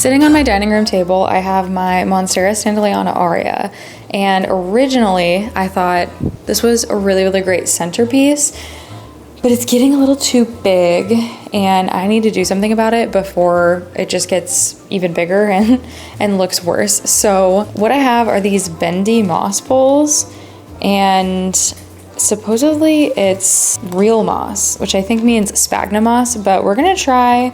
Sitting on my dining room table, I have my Monstera Standalone Aria, and originally I thought this was a really, really great centerpiece, but it's getting a little too big and I need to do something about it before it just gets even bigger and looks worse. So what I have are these bendy moss bowls, and supposedly it's real moss, which I think means sphagnum moss, but we're gonna try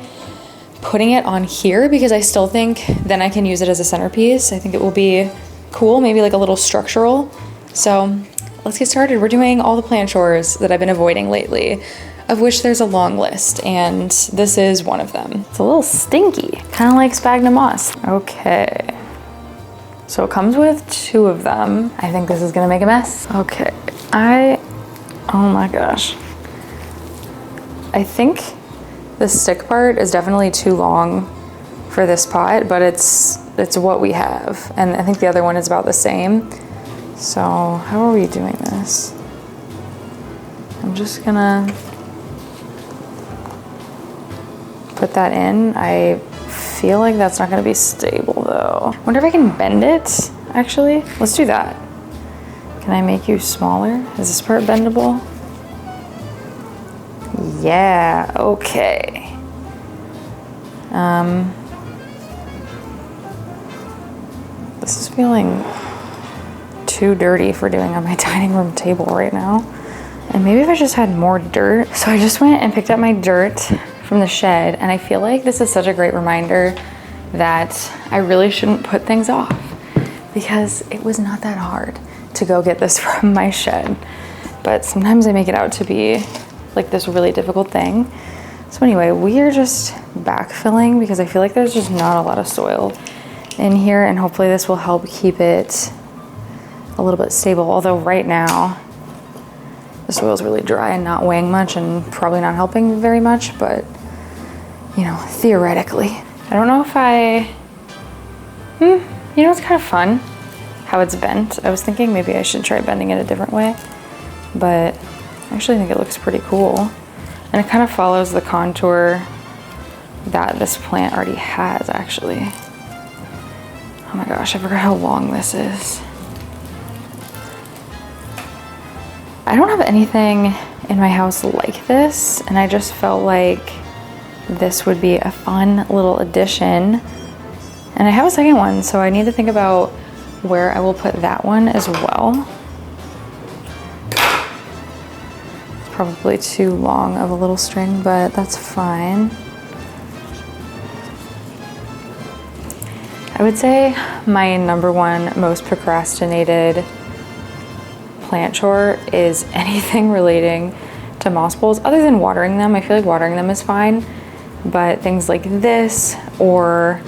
putting it on here because I still think then I can use it as a centerpiece. I think it will be cool, maybe like a little structural. So let's get started. We're doing all the plant chores that I've been avoiding lately, of which there's a long list, and this is one of them. It's a little stinky, kind of like sphagnum moss. Okay, so it comes with 2 of them. I think this is gonna make a mess. Okay, oh my gosh. I think the stick part is definitely too long for this pot, but it's what we have. And I think the other one is about the same. So how are we doing this? I'm just gonna put that in. I feel like that's not gonna be stable though. I wonder if I can bend it, actually. Let's do that. Can I make you smaller? Is this part bendable? Yeah, okay. This is feeling too dirty for doing on my dining room table right now. And maybe if I just had more dirt. So I just went and picked up my dirt from the shed, and I feel like this is such a great reminder that I really shouldn't put things off, because it was not that hard to go get this from my shed. But sometimes I make it out to be like this really difficult thing. So anyway, we are just backfilling because I feel like there's just not a lot of soil in here, and hopefully this will help keep it a little bit stable. Although right now the soil is really dry and not weighing much and probably not helping very much, but you know, theoretically. I don't know if you know, it's kind of fun how it's bent. I was thinking maybe I should try bending it a different way, but I actually think it looks pretty cool. And it kind of follows the contour that this plant already has, actually. Oh my gosh, I forgot how long this is. I don't have anything in my house like this, and I just felt like this would be a fun little addition. And I have a second one, so I need to think about where I will put that one as well. It's probably too long of a little string, but that's fine. I would say my number one most procrastinated plant chore is anything relating to moss bowls, other than watering them. I feel like watering them is fine, but things like this, or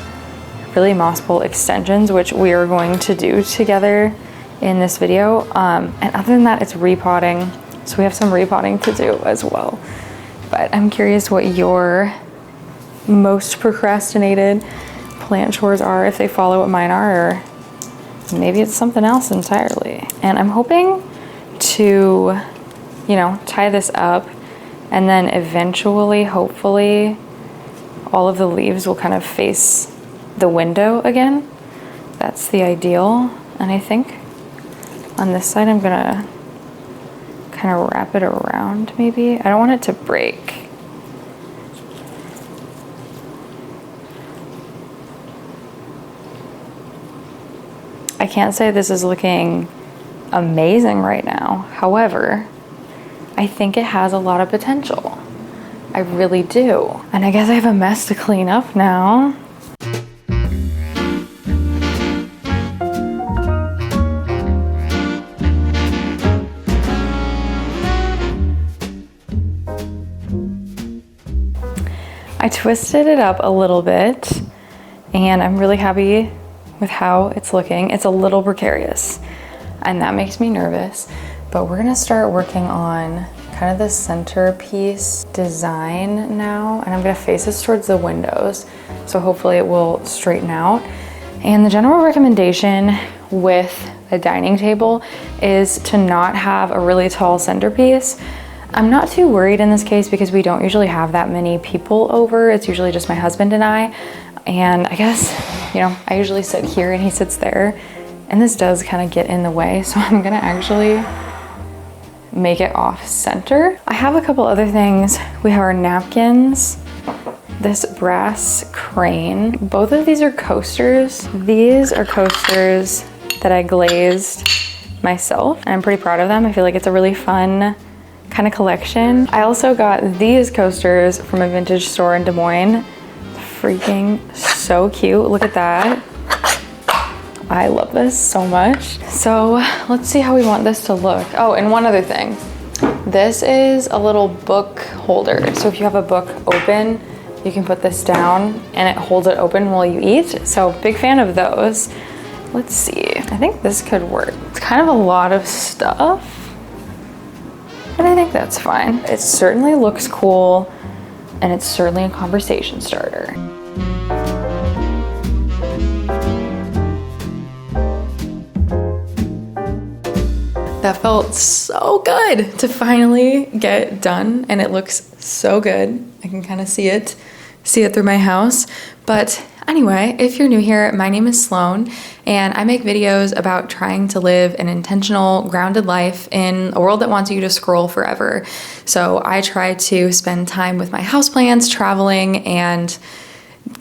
really moss bowl extensions, which we are going to do together in this video. And other than that, it's repotting. So we have some repotting to do as well. But I'm curious what your most procrastinated plant chores are, if they follow what mine are, or maybe it's something else entirely. And I'm hoping to, you know, tie this up, and then eventually, hopefully, all of the leaves will kind of face the window again. That's the ideal. And I think on this side I'm gonna kind of wrap it around, maybe. I don't want it to break. I can't say this is looking amazing right now. However, I think it has a lot of potential. I really do. And I guess I have a mess to clean up now. I twisted it up a little bit, and I'm really happy with how it's looking. It's a little precarious, and that makes me nervous, but we're gonna start working on kind of the centerpiece design now, and I'm gonna face this towards the windows, so hopefully it will straighten out. And the general recommendation with a dining table is to not have a really tall centerpiece. I'm not too worried in this case because we don't usually have that many people over. It's usually just my husband and I. And I guess, you know, I usually sit here and he sits there, and this does kind of get in the way. So I'm gonna actually make it off center. I have a couple other things. We have our napkins, this brass crane. Both of these are coasters. These are coasters that I glazed myself, and I'm pretty proud of them. I feel like it's a really fun kind of collection. I also got these coasters from a vintage store in Des Moines. Freaking so cute. Look at that. I love this so much. So let's see how we want this to look. Oh, and one other thing. This is a little book holder. So if you have a book open, you can put this down and it holds it open while you eat. So big fan of those. Let's see. I think this could work. It's kind of a lot of stuff, but I think that's fine. It certainly looks cool, and it's certainly a conversation starter. That felt so good to finally get done, and it looks so good. I can kind of see it through my house. But anyway, if you're new here, my name is Sloan, and I make videos about trying to live an intentional, grounded life in a world that wants you to scroll forever. So I try to spend time with my houseplants, traveling, and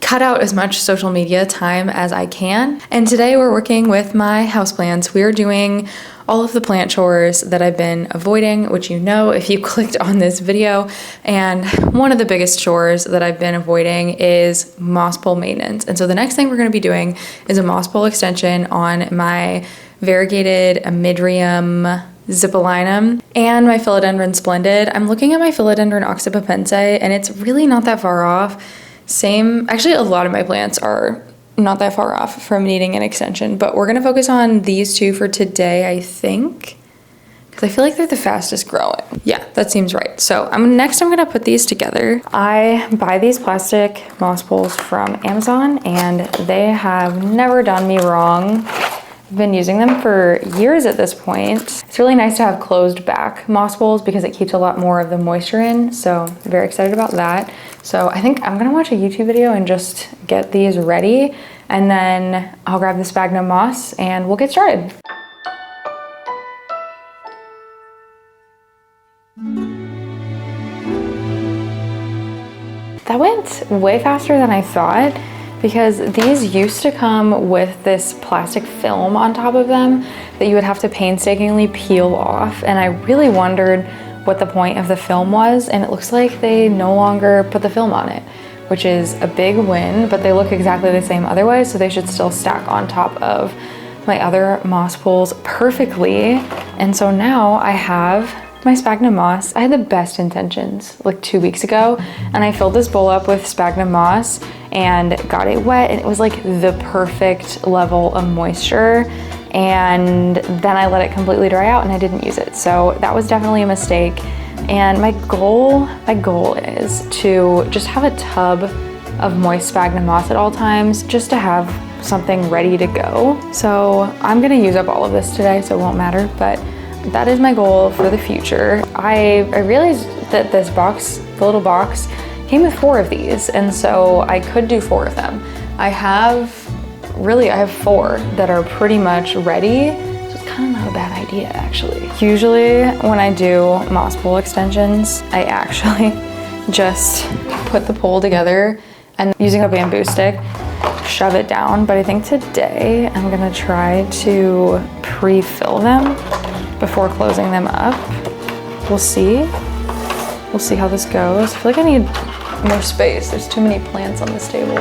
cut out as much social media time as I can. And today we're working with my houseplants. We're doing all of the plant chores that I've been avoiding, which you know if you clicked on this video. And one of the biggest chores that I've been avoiding is moss pole maintenance. And so the next thing we're going to be doing is a moss pole extension on my variegated Amidrium Zippolinum and my Philodendron Splendid. I'm looking at my Philodendron Oxypopense, and it's really not that far off. Actually a lot of my plants are not that far off from needing an extension, but we're gonna focus on these two for today, I think, because I feel like they're the fastest growing. Yeah, that seems right. So next I'm gonna put these together. I buy these plastic moss poles from Amazon, and they have never done me wrong. I've been using them for years at this point. It's really nice to have closed back moss poles because it keeps a lot more of the moisture in, so I'm very excited about that. So I think I'm gonna watch a YouTube video and just get these ready, and then I'll grab the sphagnum moss and we'll get started. That went way faster than I thought, because these used to come with this plastic film on top of them that you would have to painstakingly peel off, and I really wondered what the point of the film was, and it looks like they no longer put the film on it, which is a big win, but they look exactly the same otherwise, so they should still stack on top of my other moss poles perfectly. And so now I have my sphagnum moss. I had the best intentions like 2 weeks ago, and I filled this bowl up with sphagnum moss and got it wet, and it was like the perfect level of moisture, and then I let it completely dry out and I didn't use it. So that was definitely a mistake. And my goal is to just have a tub of moist sphagnum moss at all times, just to have something ready to go. So I'm gonna use up all of this today, so it won't matter, but that is my goal for the future. I realized that this box, the little box, came with 4 of these, and so I could do 4 of them. I have 4 that are pretty much ready, so it's kind of not a bad idea actually. Usually when I do moss pole extensions, I actually just put the pole together and using a bamboo stick, shove it down, but I think today I'm gonna try to pre-fill them before closing them up. We'll see how this goes. I feel like I need more space. There's too many plants on this table.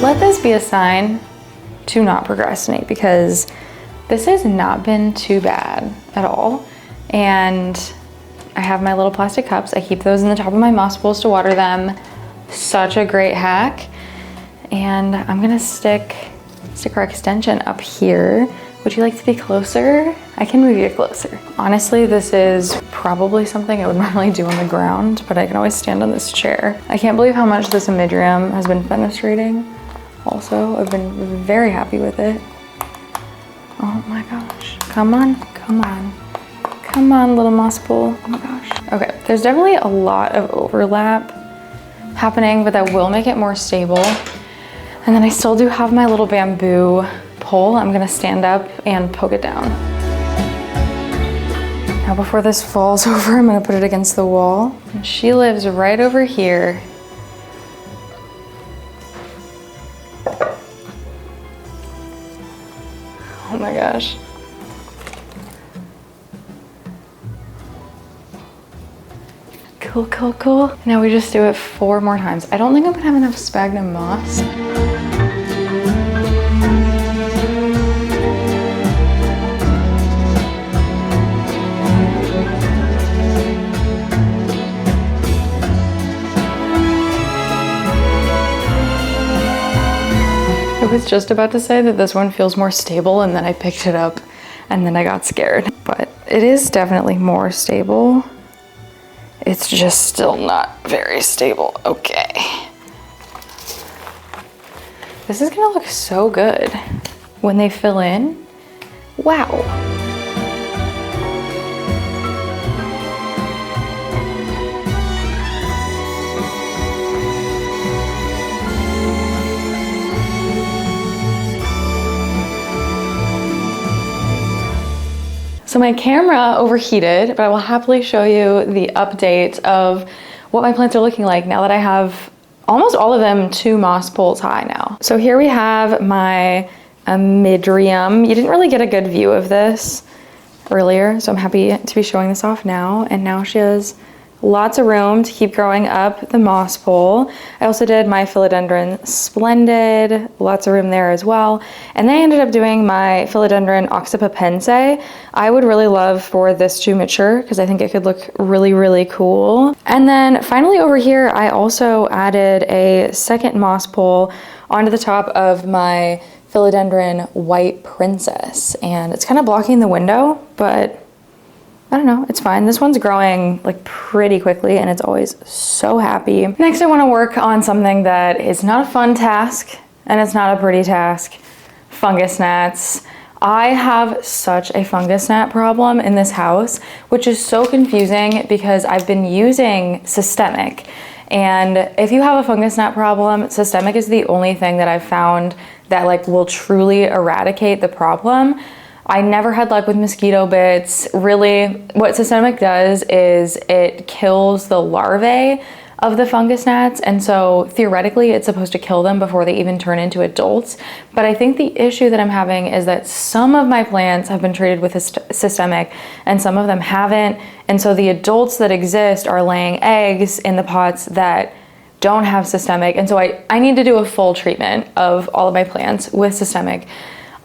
Let this be a sign to not procrastinate, because this has not been too bad at all. And I have my little plastic cups. I keep those in the top of my moss poles to water them. Such a great hack. And I'm gonna stick our extension up here. Would you like to be closer? I can move you closer. Honestly, this is probably something I would normally do on the ground, but I can always stand on this chair. I can't believe how much this Amidrium has been fenestrating. also. I've been very happy with it. Oh my gosh. Come on, come on. Come on, little moss pole. Oh my gosh. Okay, there's definitely a lot of overlap happening, but that will make it more stable. And then I still do have my little bamboo pole. I'm gonna stand up and poke it down. Now before this falls over, I'm gonna put it against the wall. And she lives right over here. Oh my gosh. Cool, cool, cool. Now we just do it 4 more times. I don't think I'm gonna have enough sphagnum moss. I was just about to say that this one feels more stable, and then I picked it up and then I got scared. But it is definitely more stable. It's just still not very stable. Okay. This is gonna look so good when they fill in. Wow. So my camera overheated, but I will happily show you the update of what my plants are looking like now that I have almost all of them 2 moss poles high now. So here we have my Amydrium. You didn't really get a good view of this earlier, so I'm happy to be showing this off now. And now she has lots of room to keep growing up the moss pole. I also did my Philodendron Splendid, lots of room there as well. And then I ended up doing my Philodendron Oxypopense. I would really love for this to mature because I think it could look really, really cool. And then finally over here, I also added a second moss pole onto the top of my Philodendron White Princess. And it's kind of blocking the window, but I don't know, it's fine. This one's growing like pretty quickly and it's always so happy. Next, I want to work on something that is not a fun task and it's not a pretty task. Fungus gnats. I have such a fungus gnat problem in this house, which is so confusing because I've been using systemic. And if you have a fungus gnat problem, systemic is the only thing that I've found that like will truly eradicate the problem. I never had luck with mosquito bits. Really, what systemic does is it kills the larvae of the fungus gnats, and so theoretically it's supposed to kill them before they even turn into adults. But I think the issue that I'm having is that some of my plants have been treated with systemic and some of them haven't, and so the adults that exist are laying eggs in the pots that don't have systemic, and so I need to do a full treatment of all of my plants with systemic.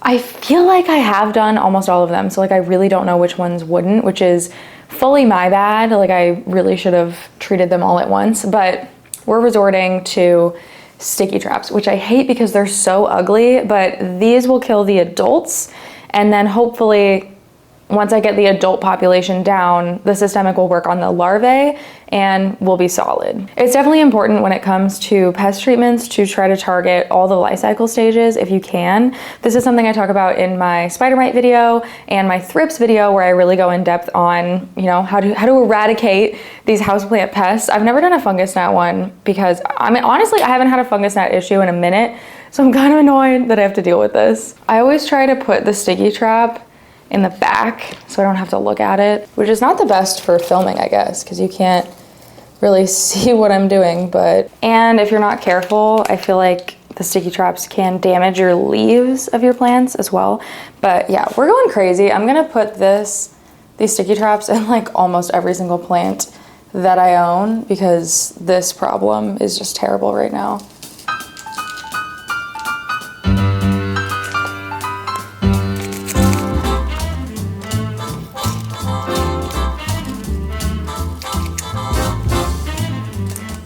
I feel like I have done almost all of them, so like I really don't know which ones wouldn't, which is fully my bad. Like I really should have treated them all at once, but we're resorting to sticky traps, which I hate because they're so ugly, but these will kill the adults, and then hopefully once I get the adult population down, the systemic will work on the larvae and will be solid. It's definitely important when it comes to pest treatments to try to target all the life cycle stages if you can. This is something I talk about in my spider mite video and my thrips video, where I really go in depth on, you know, how to eradicate these houseplant pests. I've never done a fungus gnat one because, I mean, honestly, I haven't had a fungus gnat issue in a minute, so I'm kind of annoyed that I have to deal with this. I always try to put the sticky trap in the back so I don't have to look at it, which is not the best for filming, I guess, because you can't really see what I'm doing. And if you're not careful, I feel like the sticky traps can damage your leaves of your plants as well. But yeah, we're going crazy. I'm gonna put these sticky traps in like almost every single plant that I own because this problem is just terrible right now.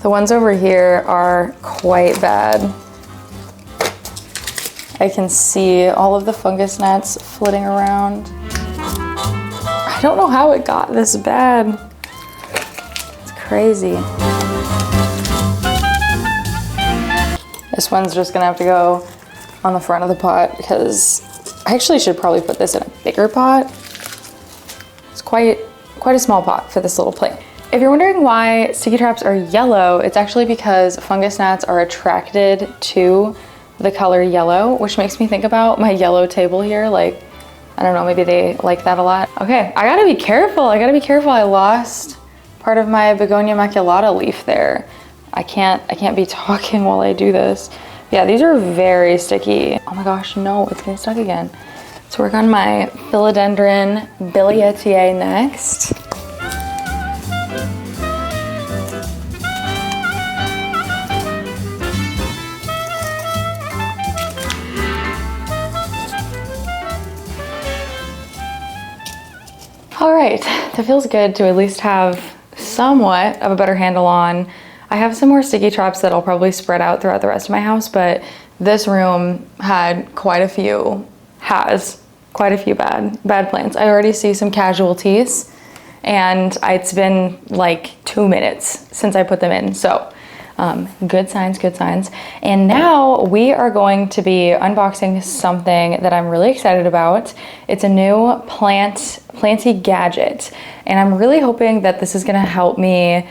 The ones over here are quite bad. I can see all of the fungus gnats flitting around. I don't know how it got this bad. It's crazy. This one's just gonna have to go on the front of the pot because I actually should probably put this in a bigger pot. It's quite a small pot for this little plant. If you're wondering why sticky traps are yellow, it's actually because fungus gnats are attracted to the color yellow, which makes me think about my yellow table here. Like, I don't know, maybe they like that a lot. Okay, I gotta be careful. I lost part of my begonia maculata leaf there. I can't be talking while I do this. Yeah, these are very sticky. Oh my gosh, no, it's getting stuck again. Let's work on my philodendron bilietiae next. All right, that feels good to at least have somewhat of a better handle on. I have some more sticky traps that I'll probably spread out throughout the rest of my house, but this room had quite a few bad plants. I already see some casualties, and it's been like 2 minutes since I put them in, so good signs. And now we are going to be unboxing something that I'm really excited about. It's a new planty gadget, and I'm really hoping that this is gonna help me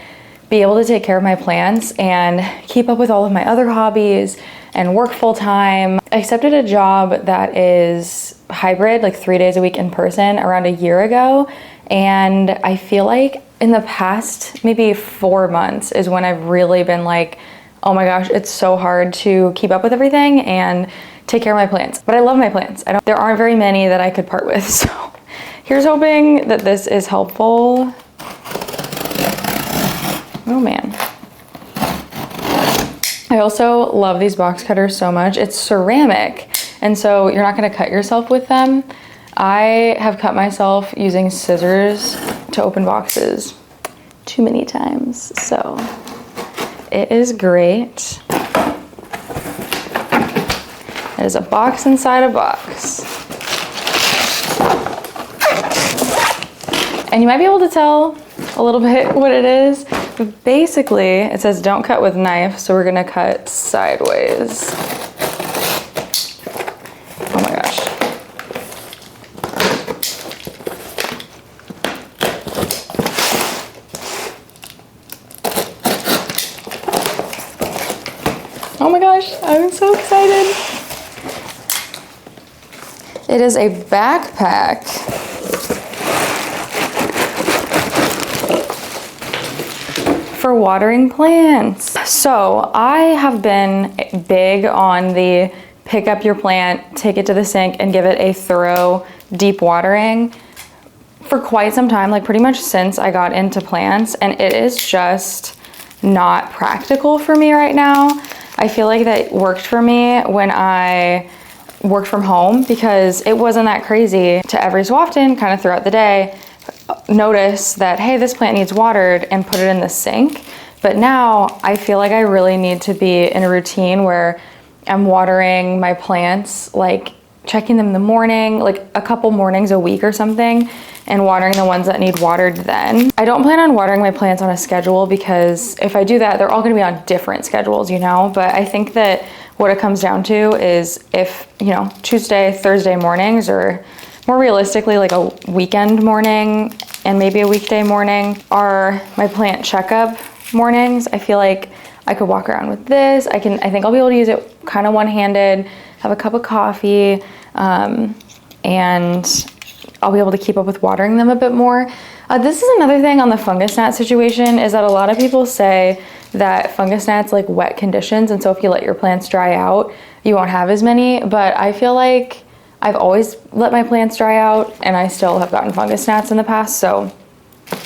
be able to take care of my plants and keep up with all of my other hobbies and work full time. I accepted a job that is hybrid, like 3 days a week in person, around a year ago, and I feel like in the past maybe 4 months is when I've really been like, oh my gosh, it's so hard to keep up with everything and take care of my plants. But I love my plants. There aren't very many that I could part with. So here's hoping that this is helpful. Oh man. I also love these box cutters so much. It's ceramic, and so you're not gonna cut yourself with them. I have cut myself using scissors to open boxes too many times, so it is great. It is a box inside a box. And you might be able to tell a little bit what it is, but basically it says don't cut with knife, so we're gonna cut sideways. Oh my gosh. Oh my gosh, I'm so excited. It is a backpack. For watering plants. So I have been big on the pick up your plant, take it to the sink, and give it a thorough deep watering for quite some time, like pretty much since I got into plants, and it is just not practical for me right now. I feel like that worked for me when I worked from home because it wasn't that crazy to every so often, kind of throughout the day, notice that, hey, this plant needs watered and put it in the sink. But now I feel like I really need to be in a routine where I'm watering my plants, like checking them in the morning, like a couple mornings a week or something, and watering the ones that need watered then. I don't plan on watering my plants on a schedule because if I do that, they're all gonna be on different schedules, you know? But I think that what it comes down to is if, you know, Tuesday, Thursday mornings, or more realistically, like a weekend morning and maybe a weekday morning are my plant checkup mornings. I feel like I could walk around with this. I think I'll be able to use it kind of one-handed, have a cup of coffee, and I'll be able to keep up with watering them a bit more. This is another thing on the fungus gnat situation, is that a lot of people say that fungus gnats like wet conditions, and so if you let your plants dry out, you won't have as many. But I feel like I've always let my plants dry out, and I still have gotten fungus gnats in the past, so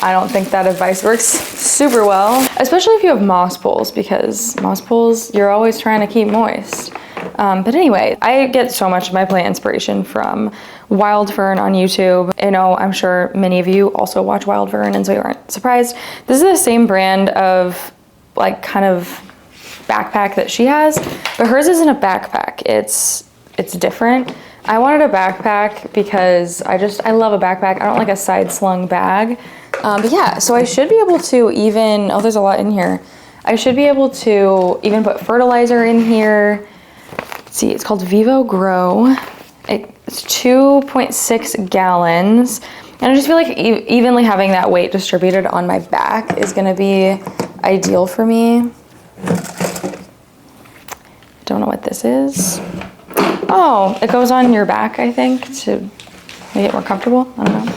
I don't think that advice works super well, especially if you have moss pools, because moss pools, you're always trying to keep moist. But anyway, I get so much of my plant inspiration from Wild Fern on YouTube. You know, I'm sure many of you also watch Wild Fern, and so you aren't surprised. This is the same brand of like kind of backpack that she has, but hers isn't a backpack. It's different. I wanted a backpack because I love a backpack. I don't like a side slung bag. But yeah, so I should be able to even, oh, there's a lot in here. I should be able to even put fertilizer in here. Let's see, it's called Vivo Grow. It's 2.6 gallons. And I just feel like evenly having that weight distributed on my back is gonna be ideal for me. Don't know what this is. Oh, it goes on your back, I think, to make it more comfortable. I don't know.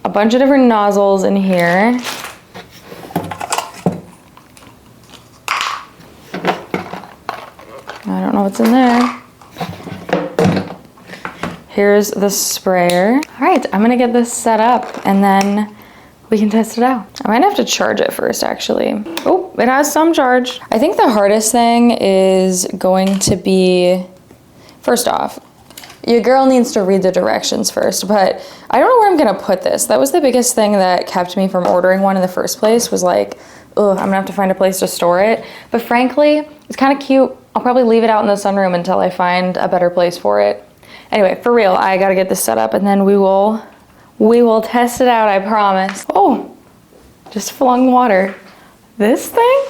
A bunch of different nozzles in here. I don't know what's in there. Here's the sprayer. All right, I'm gonna get this set up and then we can test it out. I might have to charge it first, actually. Oh, it has some charge. I think the hardest thing is going to be, first off, your girl needs to read the directions first, but I don't know where I'm gonna put this. That was the biggest thing that kept me from ordering one in the first place, was like, ugh, I'm gonna have to find a place to store it. But frankly, it's kind of cute. I'll probably leave it out in the sunroom until I find a better place for it. Anyway, for real, I gotta get this set up and then we will test it out, I promise. Oh, just flung water. This thing?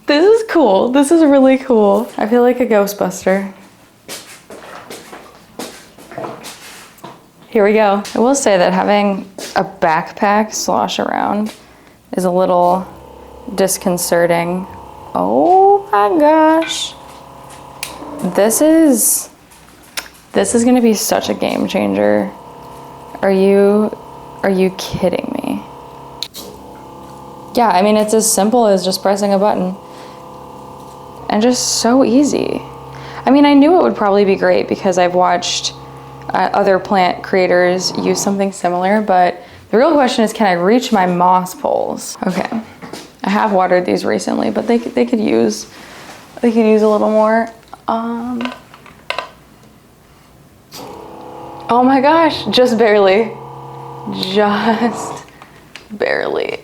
This is cool. This is really cool. I feel like a Ghostbuster. Here we go. I will say that having a backpack slosh around is a little disconcerting. Oh my gosh. This is gonna be such a game changer. Are you kidding me? Yeah, I mean, it's as simple as just pressing a button. And just so easy. I mean, I knew it would probably be great because I've watched other plant creators use something similar, but the real question is, can I reach my moss poles? Okay, I have watered these recently, but they could use a little more. Oh my gosh, just barely. Just barely.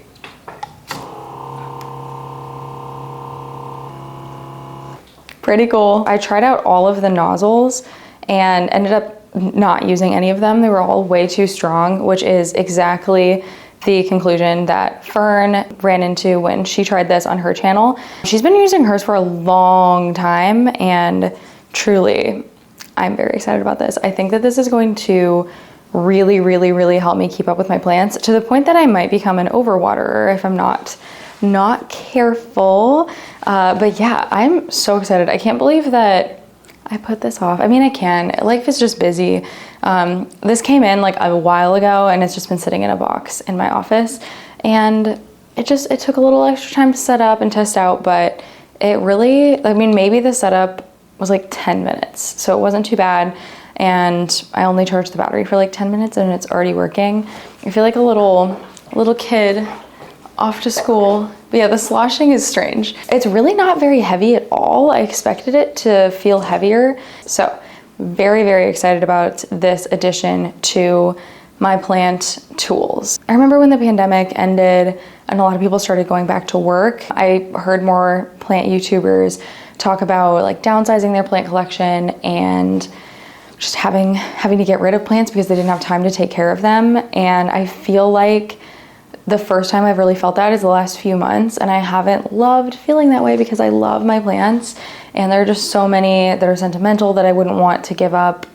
Pretty cool. I tried out all of the nozzles and ended up not using any of them. They were all way too strong, which is exactly the conclusion that Fern ran into when she tried this on her channel. She's been using hers for a long time, and truly, I'm very excited about this. I think that this is going to really help me keep up with my plants, to the point that I might become an overwaterer if I'm not careful. But yeah, I'm so excited. I can't believe that I put this off. I mean, I can. Life is just busy. This came in like a while ago and it's just been sitting in a box in my office. And it took a little extra time to set up and test out, but it really, I mean, maybe the setup was like 10 minutes. So it wasn't too bad. And I only charged the battery for like 10 minutes and it's already working. I feel like a little kid off to school. But yeah, the sloshing is strange. It's really not very heavy at all. I expected it to feel heavier. So very excited about this addition to my plant tools. I remember when the pandemic ended and a lot of people started going back to work, I heard more plant YouTubers talk about like downsizing their plant collection and just having to get rid of plants because they didn't have time to take care of them. And I feel like the first time I've really felt that is the last few months, and I haven't loved feeling that way because I love my plants and there are just so many that are sentimental that I wouldn't want to give up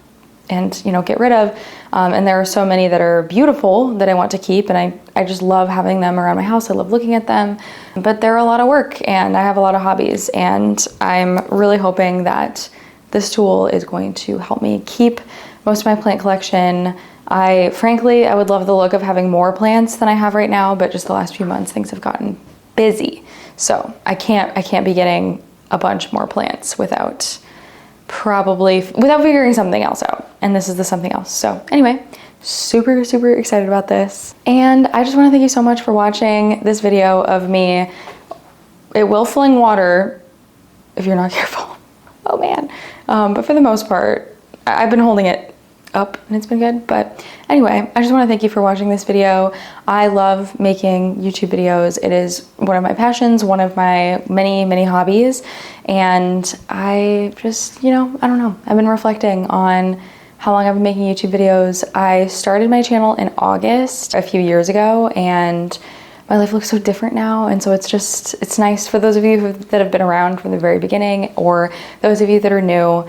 and, you know, get rid of. And there are so many that are beautiful that I want to keep, and I just love having them around my house. I love looking at them, but they're a lot of work and I have a lot of hobbies, and I'm really hoping that this tool is going to help me keep most of my plant collection. Frankly, I would love the look of having more plants than I have right now, but just the last few months things have gotten busy. So I can't be getting a bunch more plants without figuring something else out. And this is the something else. So anyway, super excited about this. And I just want to thank you so much for watching this video of me. It will fling water if you're not careful. Oh man. But for the most part, I've been holding it up and it's been good. But anyway, I just want to thank you for watching this video. I love making YouTube videos. It is one of my passions, one of my many hobbies. And I just, I don't know, I've been reflecting on how long I've been making YouTube videos. I started my channel in August a few years ago, and my life looks so different now. And so it's nice for those of you that have been around from the very beginning, or those of you that are new.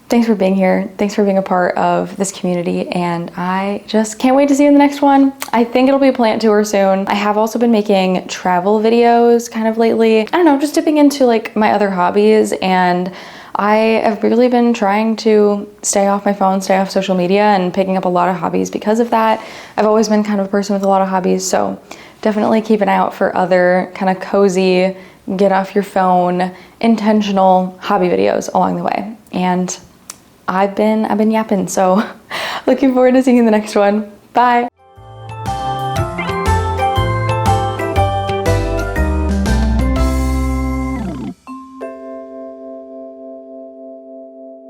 Thanks for being here. Thanks for being a part of this community, and I just can't wait to see you in the next one. I think it'll be a plant tour soon. I have also been making travel videos kind of lately. I don't know, just dipping into like my other hobbies, and I have really been trying to stay off my phone, stay off social media, and picking up a lot of hobbies because of that. I've always been kind of a person with a lot of hobbies, so definitely keep an eye out for other kind of cozy, get off your phone, intentional hobby videos along the way. And I've been yapping, so looking forward to seeing you in the next one. Bye.